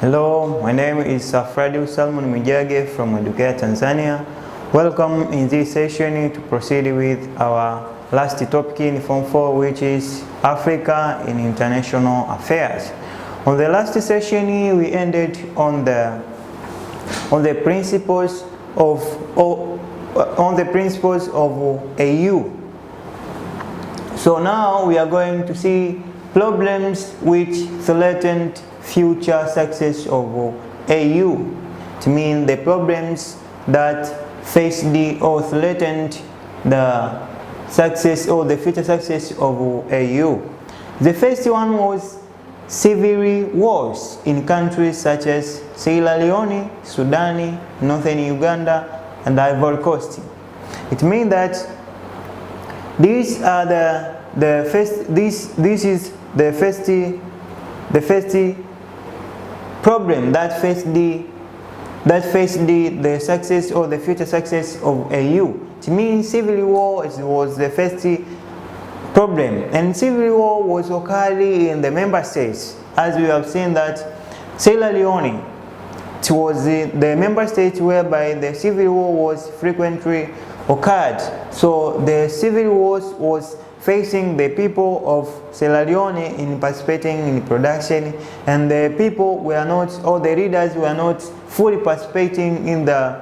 Hello, my name is Affarirs from Edukea Tanzania. Welcome in this session to proceed with our last topic in Form 4, which is Africa in International Affairs. On the last session, we ended on the principles of AU. So now we are going to see problems which threatened future success of AU. It means the problems that faced or threatened the success or the future success of AU. The first one was civil wars in countries such as Sierra Leone, Sudan, Northern Uganda, and Ivory Coast. It means that these are the first problem that faced the success or the future success of AU. It means civil war was the first problem, and civil war was occurring in the member states. As we have seen that Sierra Leone, it was the member state whereby the civil war was frequently occurred. So the civil wars was facing the people of Sierra Leone in participating in production, and the people were not, or the leaders were not fully participating in the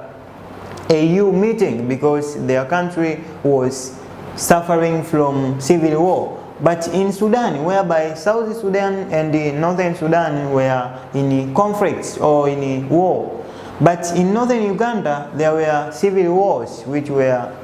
AU meeting because their country was suffering from civil war. But in Sudan, whereby South Sudan and the Northern Sudan were in conflicts or in war, but in Northern Uganda there were civil wars which were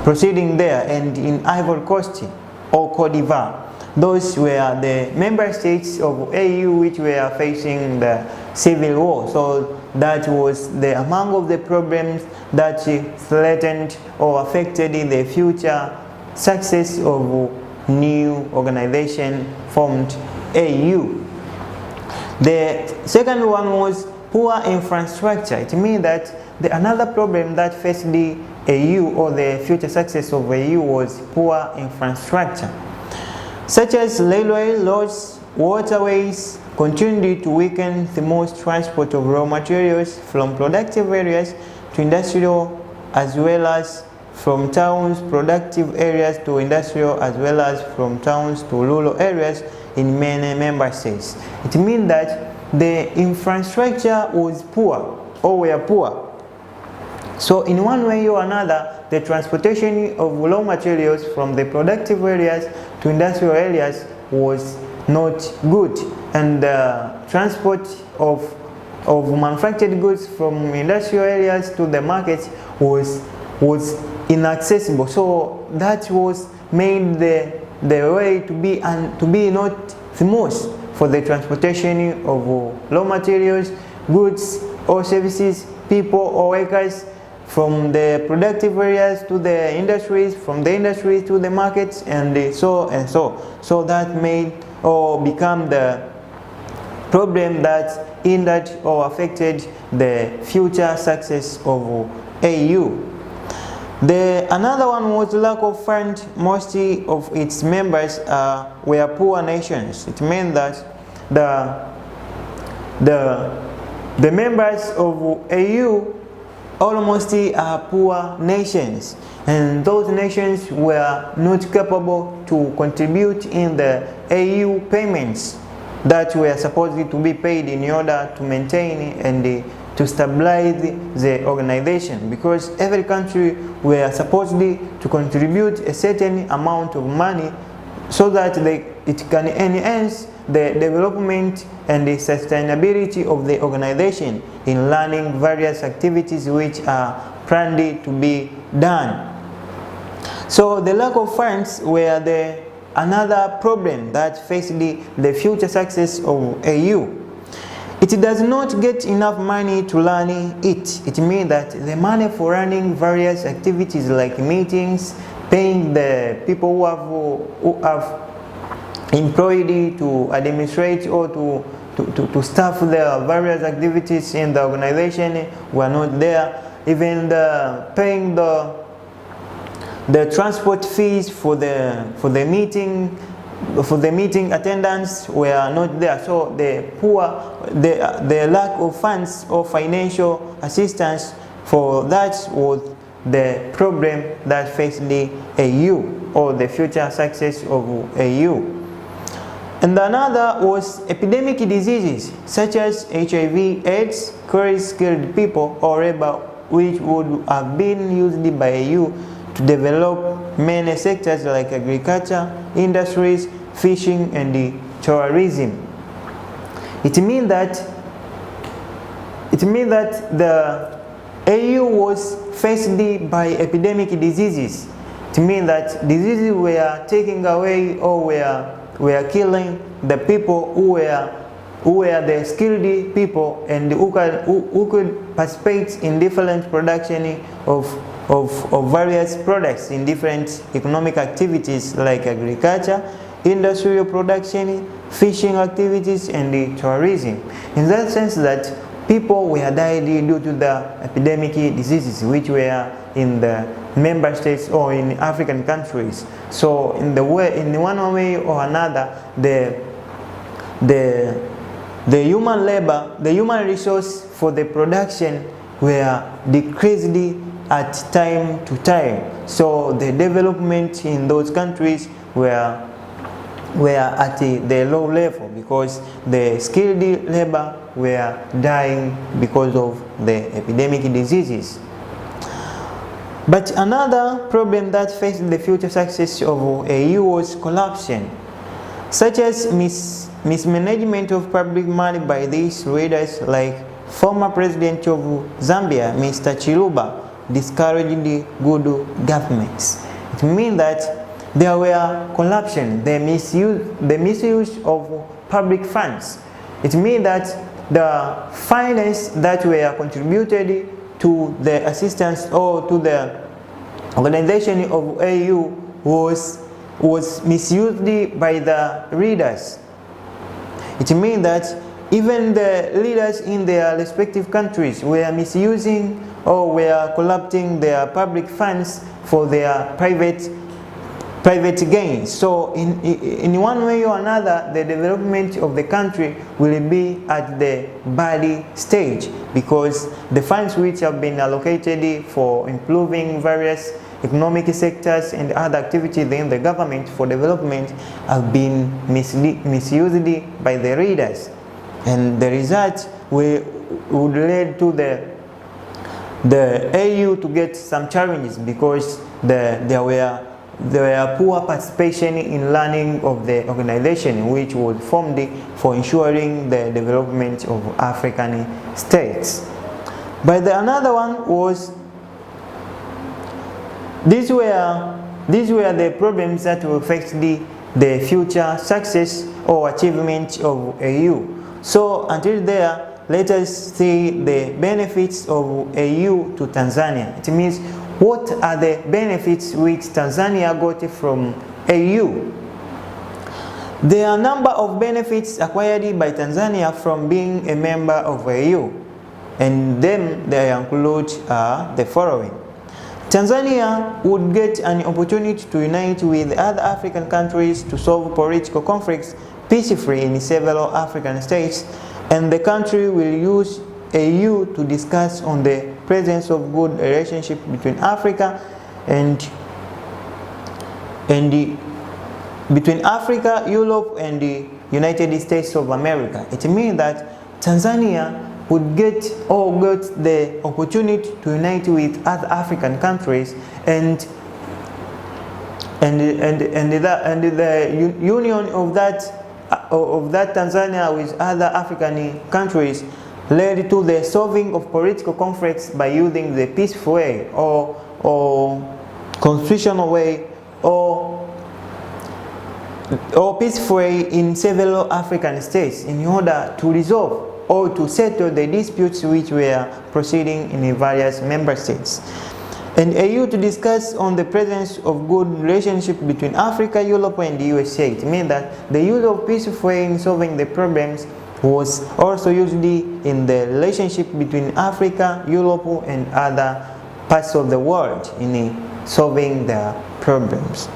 proceeding there, and in Ivory Coast or Cote d'Ivoire, those were the member states of AU which were facing the civil war. So that was among of the problems that threatened or affected the future success of new organization formed AU. The second one was poor infrastructure. It means that another problem that faced the AU or the future success of AU was poor infrastructure, such as railway, roads, waterways continued to weaken the most transport of raw materials from productive areas to industrial, as well as from towns productive areas to industrial, as well as from towns to rural areas in many member states. It means that the infrastructure was poor or were poor. So in one way or another, the transportation of raw materials from the productive areas to industrial areas was not good, and the transport of manufactured goods from industrial areas to the market was inaccessible. So that was made the way to be not smooth for the transportation of raw materials, goods or services, people or workers from the productive areas to the industries, from the industries to the markets, and so. So that made or become the problem that hindered or affected the future success of AU. Another one was lack of funds. Most of its members were poor nations. It meant that the members of AU almost are poor nations, and those nations were not capable to contribute in the AU payments that were supposed to be paid in order to maintain and to stabilize the organization, because every country were supposed to contribute a certain amount of money so that it can enhance the development and the sustainability of the organization in running various activities which are planned to be done. So the lack of funds were another problem that faced the future success of AU. It does not get enough money to run it. It means that the money for running various activities like meetings, paying the people who have employed to administrate or to staff their various activities in the organization were not there. Even paying the transport fees for the meeting meeting attendance were not there. So the lack of funds or financial assistance for that was the problem that faced the AU, or the future success of AU. And another was epidemic diseases such as HIV, AIDS, carries skilled people or labor, which would have been used by AU to develop many sectors like agriculture, industries, fishing, and tourism. It means that the AU was faced by epidemic diseases. It means that diseases were taking away or were killing the people who were the skilled people and who could participate in different production of various products in different economic activities like agriculture, industrial production, fishing activities, and tourism. In that sense, that people were died due to the epidemic diseases which were in the member states or in African countries. So in one way or another, the human labor, the human resource for the production were decreased at time to time. So the development in those countries were at the low level because the skilled labor were dying because of the epidemic diseases. But another problem that faced the future success of AU was corruption, such as mismanagement of public money by these leaders, like former president of Zambia, Mr. Chiluba, discouraged the good governments. It means that there were corruption, the misuse of public funds. It means that the finance that were contributed to the assistance or to the organization of AU was misused by the leaders. It means that even the leaders in their respective countries were misusing or were corrupting their public funds for their private gains. So in one way or another, the development of the country will be at the bad stage because the funds which have been allocated for improving various economic sectors and other activities in the government for development have been misused by the leaders, and the result would lead to the AU to get some challenges because there were poor participation in running of the organization, which was formed for ensuring the development of African states. But another one was these were the problems that will affect the future success or achievement of AU. So until there, let us see the benefits of AU to Tanzania. It means what are the benefits which Tanzania got from AU? There are a number of benefits acquired by Tanzania from being a member of AU, and them they include the following. Tanzania would get an opportunity to unite with other African countries to solve political conflicts peacefully in several African states, and the country will use AU to discuss on the presence of good relationship between Africa between Africa, Europe, and the United States of America. It means that Tanzania would get the opportunity to unite with other African countries, and the union of that Tanzania with other African countries led to the solving of political conflicts by using the peaceful way or constitutional way or peaceful way in several African states in order to resolve or to settle the disputes which were proceeding in various member states. And AU to discuss on the presence of good relationship between Africa, Europe, and the USA. It means that the use of peaceful way in solving the problems was also used in the relationship between Africa, Europe, and other parts of the world in solving their problems.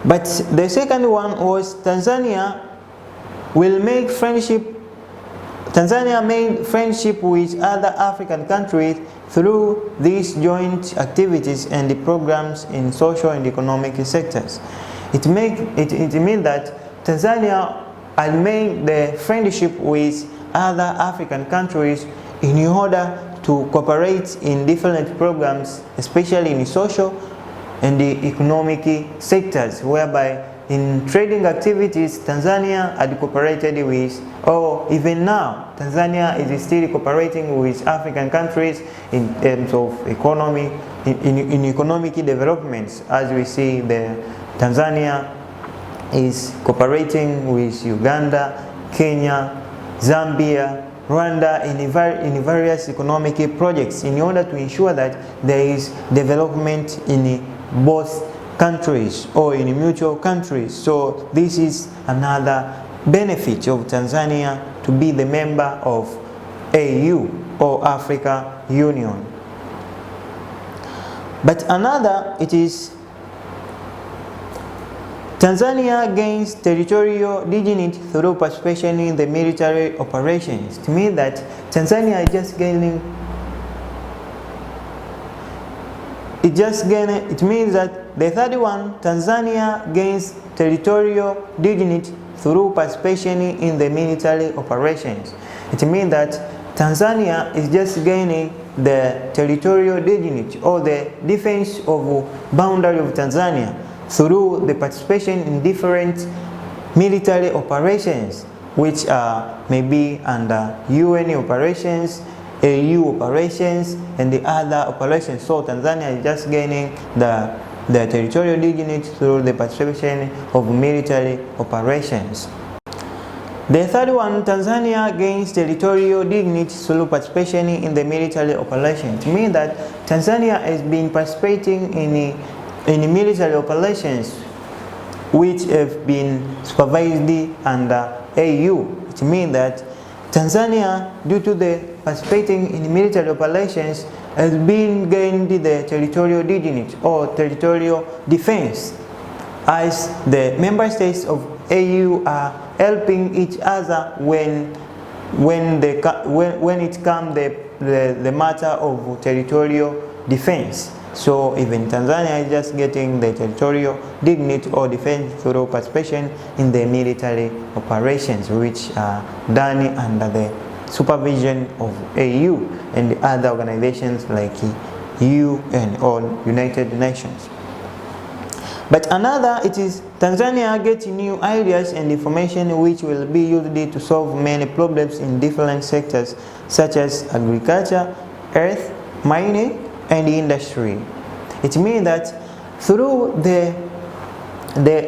But the second one was Tanzania made friendship with other African countries through these joint activities and the programs in social and economic sectors. It means that Tanzania had made the friendship with other African countries in order to cooperate in different programs, especially in social and the economic sectors, whereby in trading activities Tanzania had cooperated with, or even now Tanzania is still cooperating with African countries in terms of economy, in economic developments. As we see, Tanzania is cooperating with Uganda, Kenya, Zambia, Rwanda in various economic projects in order to ensure that there is development in both countries or in mutual countries. So this is another benefit of Tanzania to be the member of AU or Africa Union. But another, it is Tanzania gains territorial dignity through participation in the military operations. To me, that Tanzania is just gaining. It means that the third one, Tanzania gains territorial dignity through participation in the military operations. It means that Tanzania is just gaining the territorial dignity or the defense of boundary of Tanzania through the participation in different military operations, which are maybe under UN operations, AU operations, and the other operations. So Tanzania is just gaining the territorial dignity through the participation of military operations. The third one, Tanzania gains territorial dignity through participation in the military operations. It means that Tanzania has been participating in military operations which have been supervised under AU. It means that Tanzania, due to the participating in military operations, has been gained the territorial dignity or territorial defense, as the member states of AU are helping each other when it comes the matter of territorial defense. So even Tanzania is just getting the territorial dignity or defense through participation in the military operations, which are done under the supervision of AU and the other organizations like UN or United Nations. But another, it is Tanzania getting new ideas and information which will be used to solve many problems in different sectors such as agriculture, earth, mining, and industry. It means that through the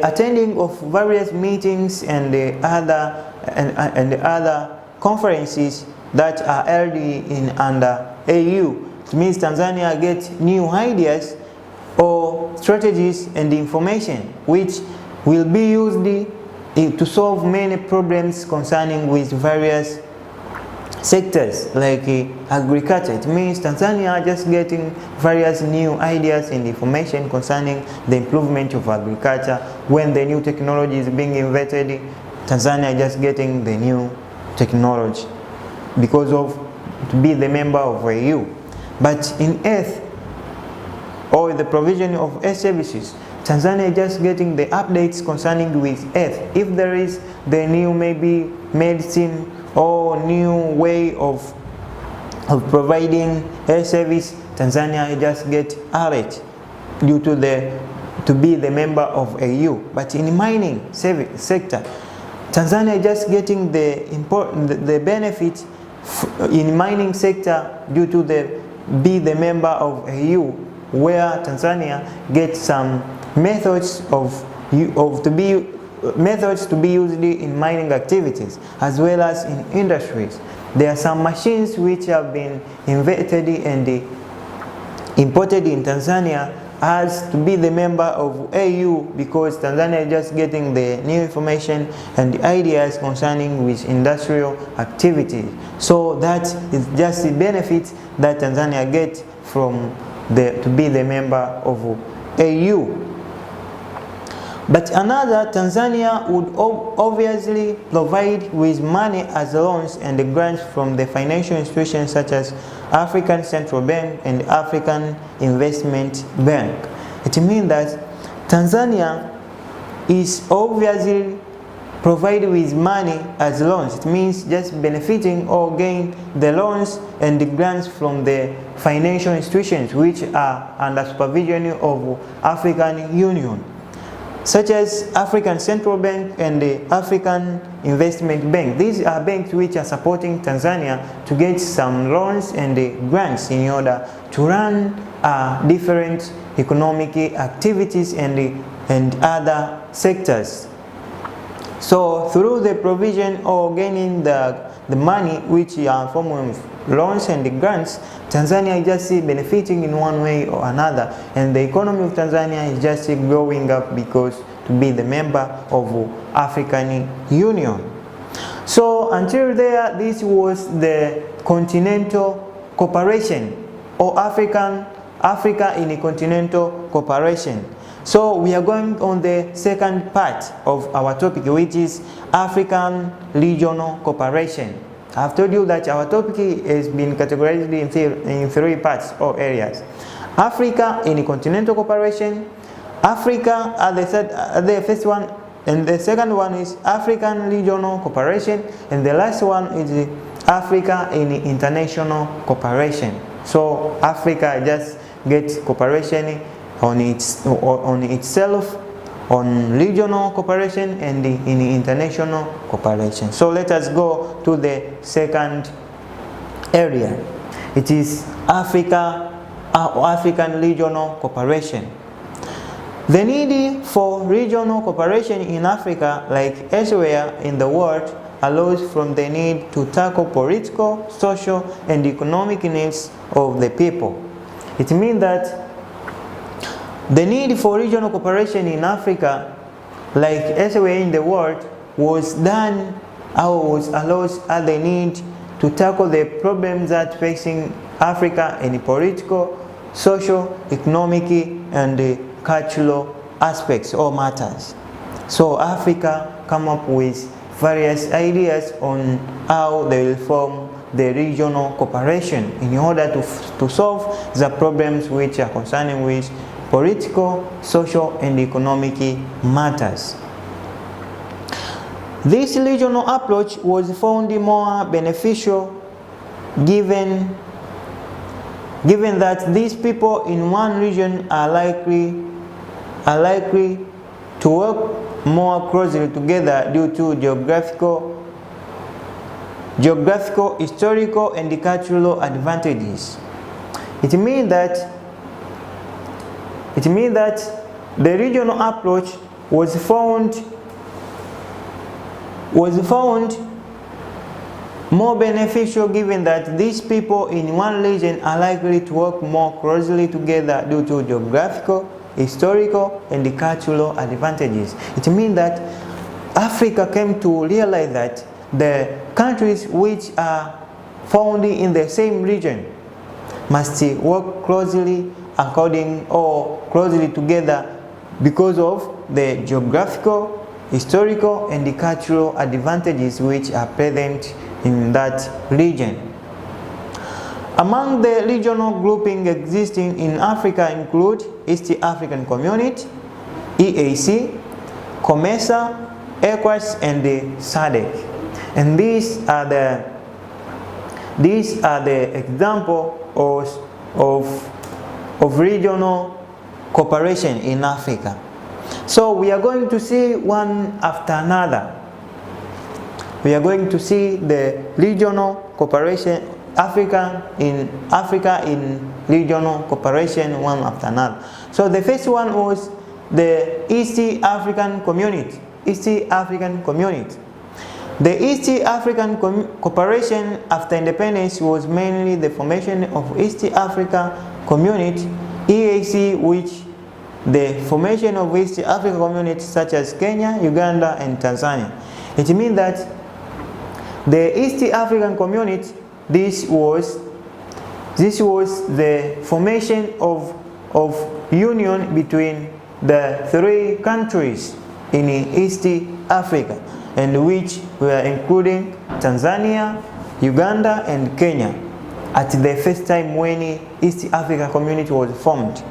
attending of various meetings and the other conferences that are held in under AU, it means Tanzania gets new ideas or strategies and information which will be used to solve many problems concerning with various sectors like agriculture. It means Tanzania just getting various new ideas and information concerning the improvement of agriculture. When the new technology is being invented, Tanzania just getting the new technology because of to be the member of AU. But in earth or the provision of earth services, Tanzania is just getting the updates concerning with earth. If there is the new maybe medicine or new way of providing air service, Tanzania just get alert due to to be the member of AU. But in mining sector, Tanzania just getting the benefit in mining sector due to be the member of AU, where Tanzania gets some methods to be used in mining activities as well as in industries. There are some machines which have been invented and imported in Tanzania as to be the member of AU, because Tanzania is just getting the new information and the ideas concerning with industrial activity. So that is just the benefit that Tanzania gets from to be the member of AU. But another, Tanzania would obviously provide with money as loans and grants from the financial institutions such as African Central Bank and African Investment Bank. It means that Tanzania is obviously provided with money as loans. It means just benefiting or gain the loans and the grants from the financial institutions which are under supervision of African Union, such as African Central Bank and the African Investment Bank. These are banks which are supporting Tanzania to get some loans and grants in order to run different economic activities and other sectors. So through the provision or gaining the money which are form of loans and the grants, Tanzania is just benefiting in one way or another, and the economy of Tanzania is just growing up because to be the member of African Union. So until there, this was the continental cooperation, or Africa in a continental cooperation. So we are going on the second part of our topic, which is African regional cooperation. I've told you that our topic has been categorized in three parts or areas. Africa in continental cooperation, Africa at the first one, and the second one is African regional cooperation, and the last one is Africa in international cooperation. So Africa just gets cooperation on itself, on regional cooperation and in international cooperation. So let us go to the second area. It is African regional cooperation. The need for regional cooperation in Africa, like elsewhere in the world, arose from the need to tackle political, social, and economic needs of the people. It means that the need for regional cooperation in Africa, like elsewhere in the world, was done or was arose at the need to tackle the problems that facing Africa in political, social, economic, and cultural aspects or matters. So Africa come up with various ideas on how they will form the regional cooperation in order to solve the problems which are concerning with political, social, and economic matters. This regional approach was found more beneficial given that these people in one region are likely to work more closely together due to geographical, historical, and cultural advantages. It means that the regional approach was found more beneficial given that these people in one region are likely to work more closely together due to geographical, historical, and cultural advantages. It means that Africa came to realize that the countries which are found in the same region must work closely together because of the geographical, historical, and cultural advantages which are present in that region. Among the regional grouping existing in Africa include East African Community, EAC, COMESA, ECOWAS, and the SADC. And these are the example of regional cooperation in Africa. So we are going to see one after another. We are going to see the regional cooperation, Africa in regional cooperation one after another. So the first one was the East African Community. East African Community. The East African cooperation after independence was mainly the formation of East Africa Community, EAC, which the formation of East African communities such as Kenya, Uganda, and Tanzania. It means that the East African Community, this was the formation of union between the 3 countries in East Africa, and which were including Tanzania, Uganda, and Kenya at the first time when East African Community was formed.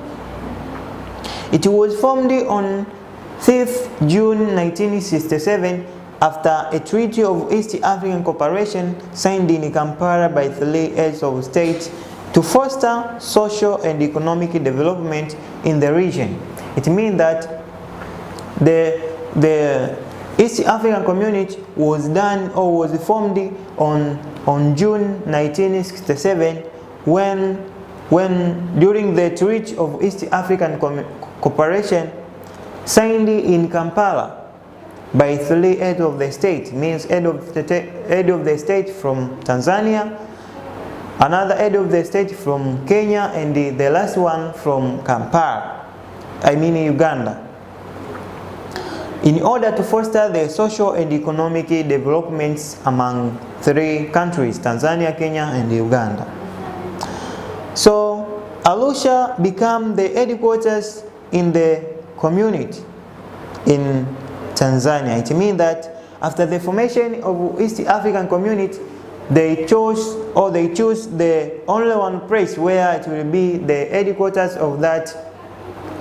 It was formed on 5th June 1967 after a treaty of East African Cooperation signed in Kampala by 3 heads of state to foster social and economic development in the region. It means that the East African Community was done or was formed on June 1967 when during the Treaty of East African Cooperation signed in Kampala by 3 heads of the state, means head of the state from Tanzania, another head of the state from Kenya, and the last one from Kampala, I mean Uganda, in order to foster the social and economic developments among 3 countries, Tanzania, Kenya, and Uganda. So Arusha became the headquarters in the community in Tanzania. It means that after the formation of East African Community, they chose the only one place where it will be the headquarters of that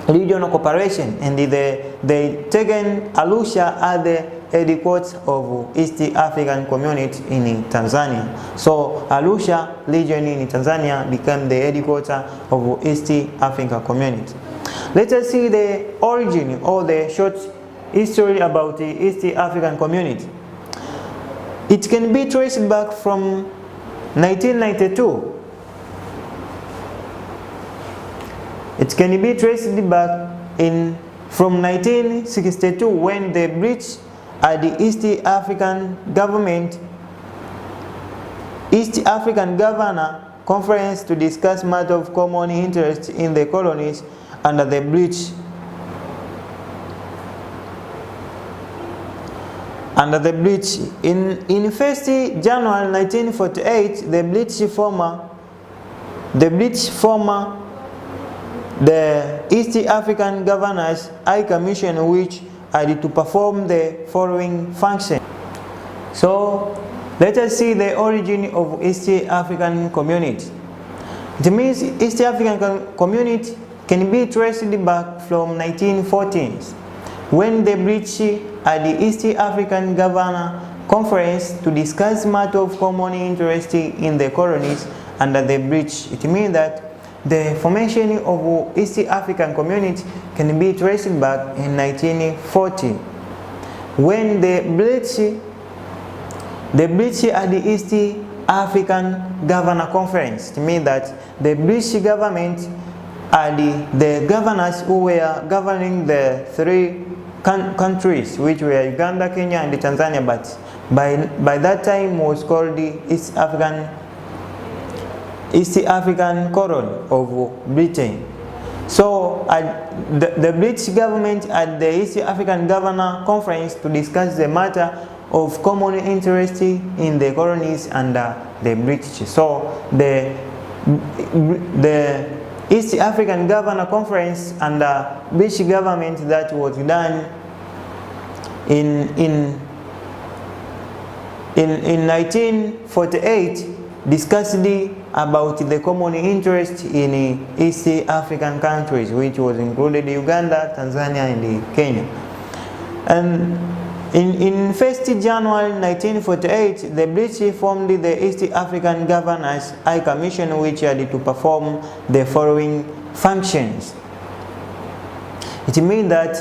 regional cooperation, and they taken Arusha as the headquarters of East African Community in Tanzania. So Arusha region in Tanzania became the headquarters of East African Community. Let us see the origin or the short history about the East African Community. It can be traced back from 1992. It can be traced back from 1962 when the British at the East African Governor Conference to discuss matters of common interest in the colonies under the British. In 1st January 1948, the East African Governors High Commission, which had to perform the following function. So let us see the origin of East African Community. It means East African Community can be traced back from 1914s when the British at the East African Governor Conference to discuss matters of common interest in the colonies under the British. It means that the formation of East African Community can be traced back in 1940 when the British at the East African Governor Conference. It means that the British government are the governors who were governing the 3 countries, which were Uganda, Kenya, and Tanzania, but by that time was called the East African colony of Britain. So the British government at the East African Governor Conference to discuss the matter of common interest in the colonies under the British. So the East African Governor Conference and the British government that was done in 1948 discussed about the common interest in East African countries, which was included Uganda, Tanzania, and Kenya. And in 1st January 1948, the British formed the East African Governors High Commission, which had to perform the following functions. It means that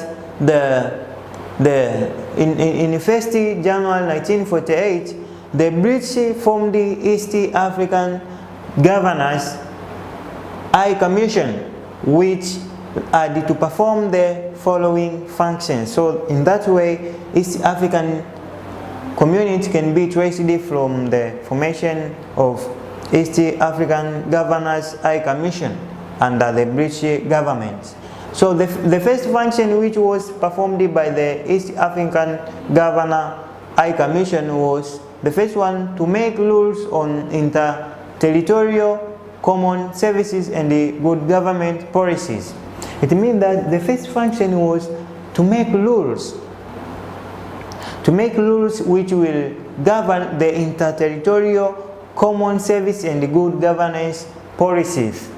in 1st January 1948, the British formed the East African Governors High Commission, which had to perform the following functions. So in that way, East African Community can be traced from the formation of East African Governors High Commission under the British government. So the first function which was performed by the East African Governor High Commission was the first one to make rules on inter-territorial common services and the good government policies. It means that the first function was to make rules. To make rules which will govern the interterritorial common service and good governance policies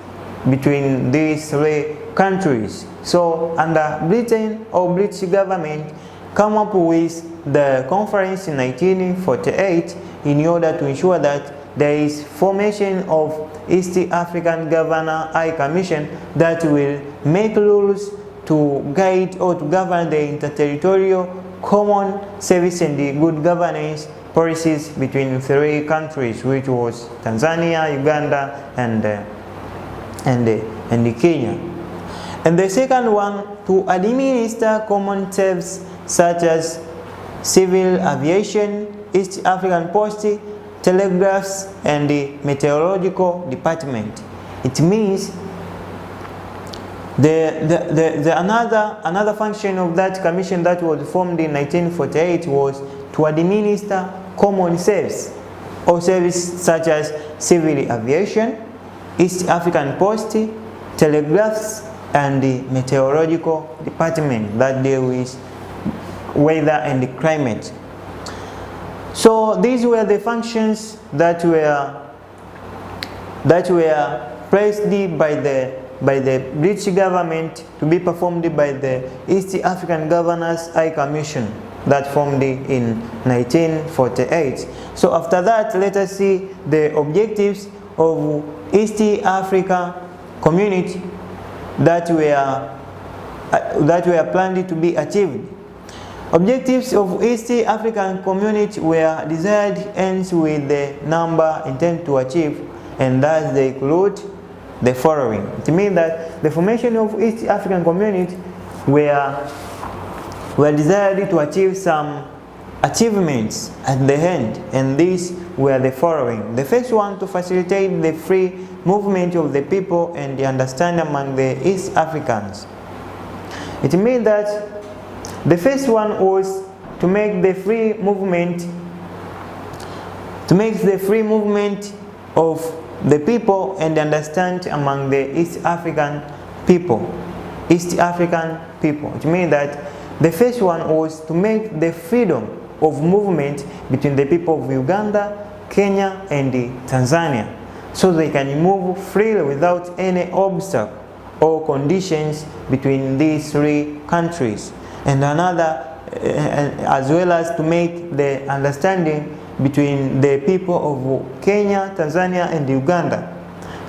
between these three countries. So under Britain or British government come up with the conference in 1948 in order to ensure that there is formation of East African Governor High Commission that will make rules to guide or to govern the interterritorial common service and the good governance policies between three countries, which was Tanzania, Uganda, and Kenya. And the second one, to administer common services such as civil aviation, East African Post, telegraphs, and the meteorological department. It means another function of that commission that was formed in 1948 was to administer common service or services such as civil aviation, East African Post, telegraphs, and the meteorological department that deal with weather and climate. So these were the functions that were placed by the British government to be performed by the East African Governors High Commission that formed in 1948. So after that, let us see the objectives of East Africa Community that were planned to be achieved. Objectives of East African Community were desired ends with the number intended to achieve, and thus they include the following. It means that the formation of East African Community were desired to achieve some achievements at the end, and these were the following. The first one, to facilitate the free movement of the people and the understanding among the East Africans. It means that the first one was to make the free movement of the people and understand among the East African people. It means that the first one was to make the freedom of movement between the people of Uganda, Kenya, and Tanzania, so they can move freely without any obstacle or conditions between these three countries. And another, as well as to make the understanding between the people of Kenya, Tanzania, and Uganda.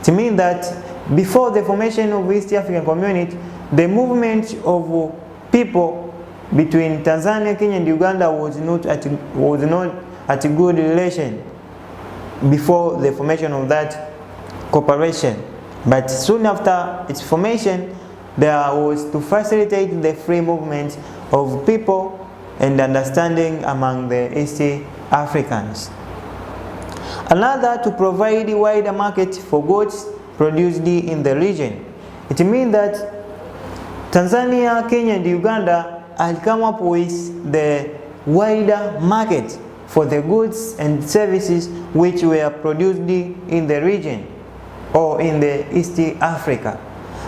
It means that before the formation of East African Community, the movement of people between Tanzania, Kenya, and Uganda was not at a good relation before the formation of that cooperation. But soon after its formation, there was to facilitate the free movement of people and understanding among the East Africans. Another, to provide a wider market for goods produced in the region. It means that Tanzania, Kenya, and Uganda had come up with the wider market for the goods and services which were produced in the region or in the East Africa.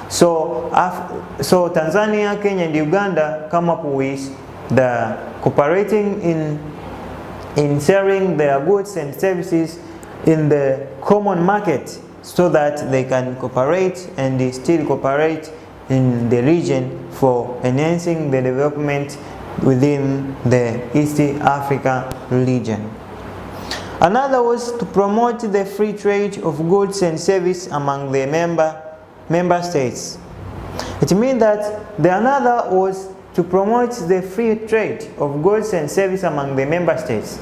So Tanzania, Kenya, and Uganda come up with the cooperating in sharing their goods and services in the common market, so that they can cooperate and they still cooperate in the region for enhancing the development within the East Africa region. Another was to promote the free trade of goods and service among the member states. It means that another was to promote the free trade of goods and service among the member states.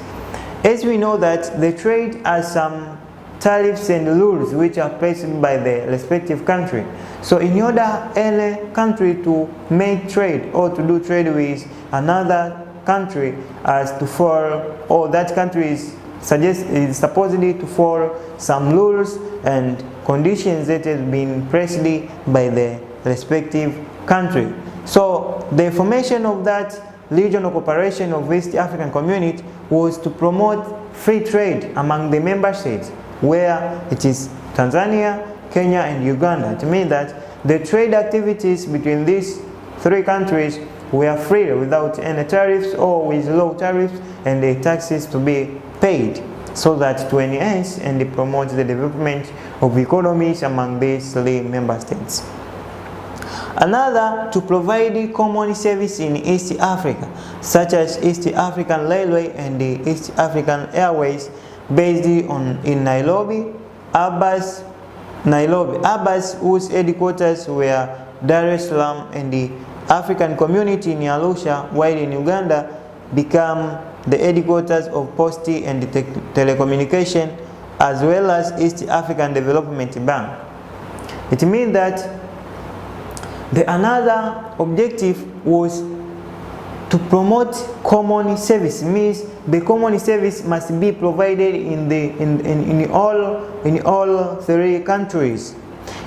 As we know that the trade has some tariffs and rules which are placed by the respective country. So in order any country to make trade or to do trade with another country has to follow, or that country is supposedly to follow some rules and conditions that have been placed by the respective country. So the formation of that regional cooperation of East African Community was to promote free trade among the member states, where it is Tanzania, Kenya, and Uganda. It means that the trade activities between these three countries were free without any tariffs or with low tariffs and the taxes to be paid, so that to enhance and promote the development of economies among these three member states. Another, to provide common service in East Africa, such as East African Railway and the East African Airways, based in Nairobi, Abbas, whose headquarters were Dar es Salaam, and the African Community in Arusha, while in Uganda became the headquarters of Post and Telecommunication, as well as East African Development Bank. It means that another objective was to promote common service. Means the common service must be provided in all three countries.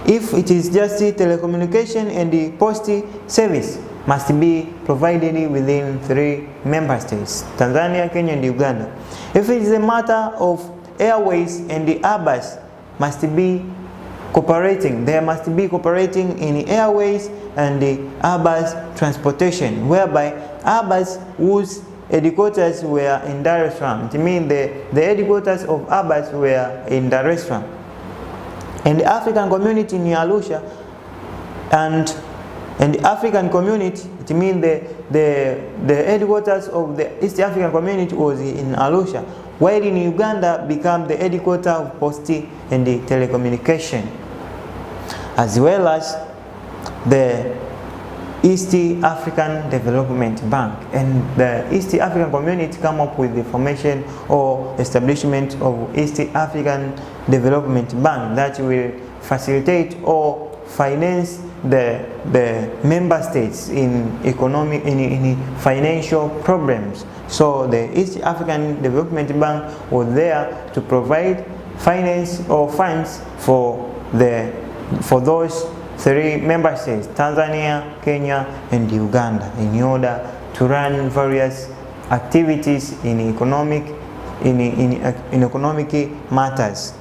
If it is just the telecommunication and the post service must be provided within three member states, Tanzania, Kenya, and Uganda. If it is a matter of airways and the Abbas must be cooperating, they must be cooperating in the airways and the Abbas transportation, whereby Abbas, whose headquarters were in Dar es Salaam, it means the headquarters of Abbas were in Dar es Salaam, and the African Community in Arusha, and the African Community, it means the headquarters of the East African Community was in Arusha, while in Uganda became the headquarters of Post and the Telecommunication, as well as the East African Development Bank. And the East African Community come up with the formation or establishment of East African Development Bank that will facilitate or finance the member states in economic in financial problems. So the East African Development Bank was there to provide finance or funds for those three member states, Tanzania, Kenya, and Uganda, in order to run various activities in economic matters.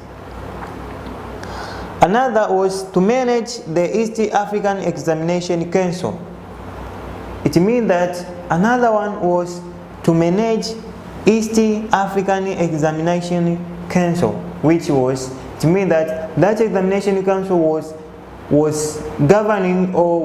Another was to manage the East African Examination Council. It means that another one was to manage East African Examination Council, which was, it means that examination council was governing or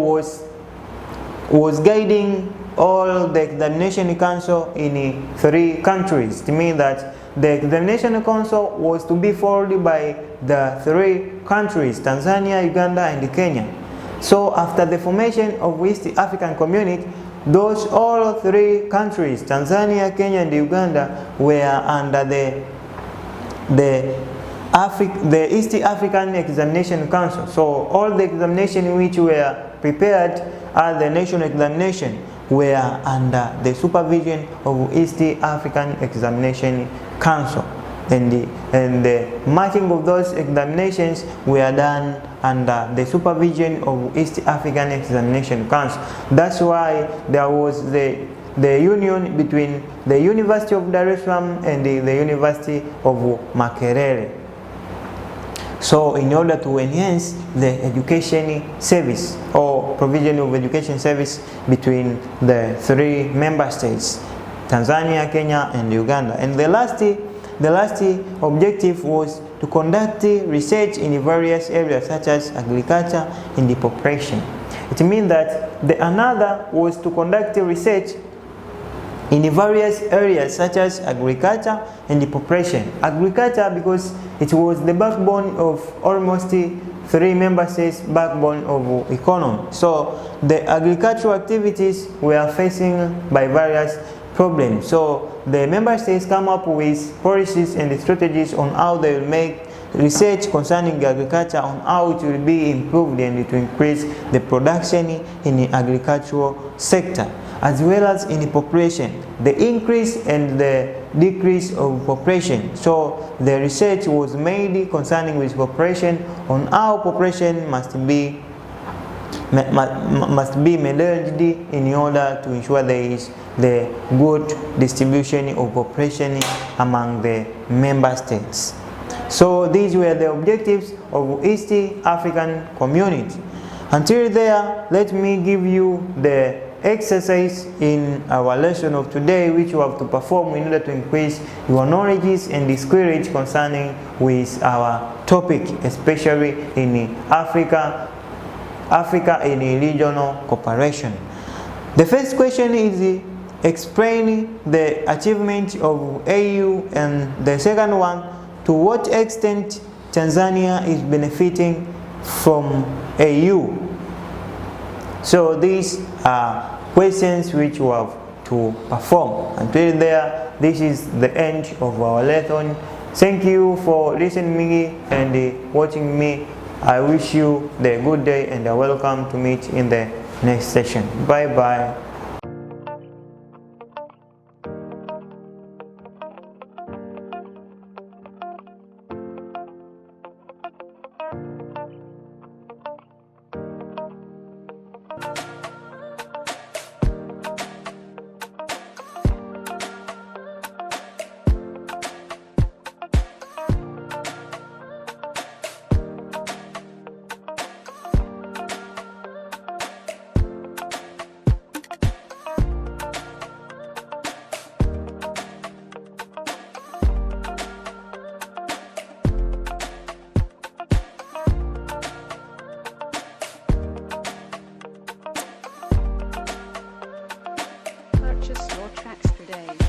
was guiding all the examination council in three countries. It means that the examination council was to be followed by the three countries, Tanzania, Uganda, and Kenya. So after the formation of East African Community, all three countries, Tanzania, Kenya, and Uganda, were under the East African Examination Council. So all the examinations which were prepared at the national examination were under the supervision of East African Examination Council, and the marking of those examinations were done under the supervision of East African Examination Council. That's why there was the union between the University of Dar es Salaam and the University of Makerere. So in order to enhance the education service or provision of education service between the three member states, Tanzania, Kenya, and Uganda. And the last objective was to conduct research in various areas such as agriculture and the population. It means that another was to conduct research in various areas such as agriculture and the population. Agriculture, because it was the backbone of almost three member states' backbone of economy. So the agricultural activities were facing by various problems. So the member states come up with policies and strategies on how they will make research concerning agriculture, on how it will be improved and to increase the production in the agricultural sector, as well as in the population, the increase and the decrease of population. So the research was made concerning with population, on how population must be managed in order to ensure there is the good distribution of population among the member states. So these were the objectives of East African Community. Until there, let me give you the exercise in our lesson of today, which you have to perform in order to increase your knowledge and skills concerning with our topic, especially in Africa in regional cooperation. The first question is explain the achievement of AU, and the second one, to what extent Tanzania is benefiting from AU. So these are questions which you have to perform. Until there, this is the end of our lesson. Thank you for listening and watching me. I wish you the good day and are welcome to meet in the next session. Bye bye. Purchase your tracks today.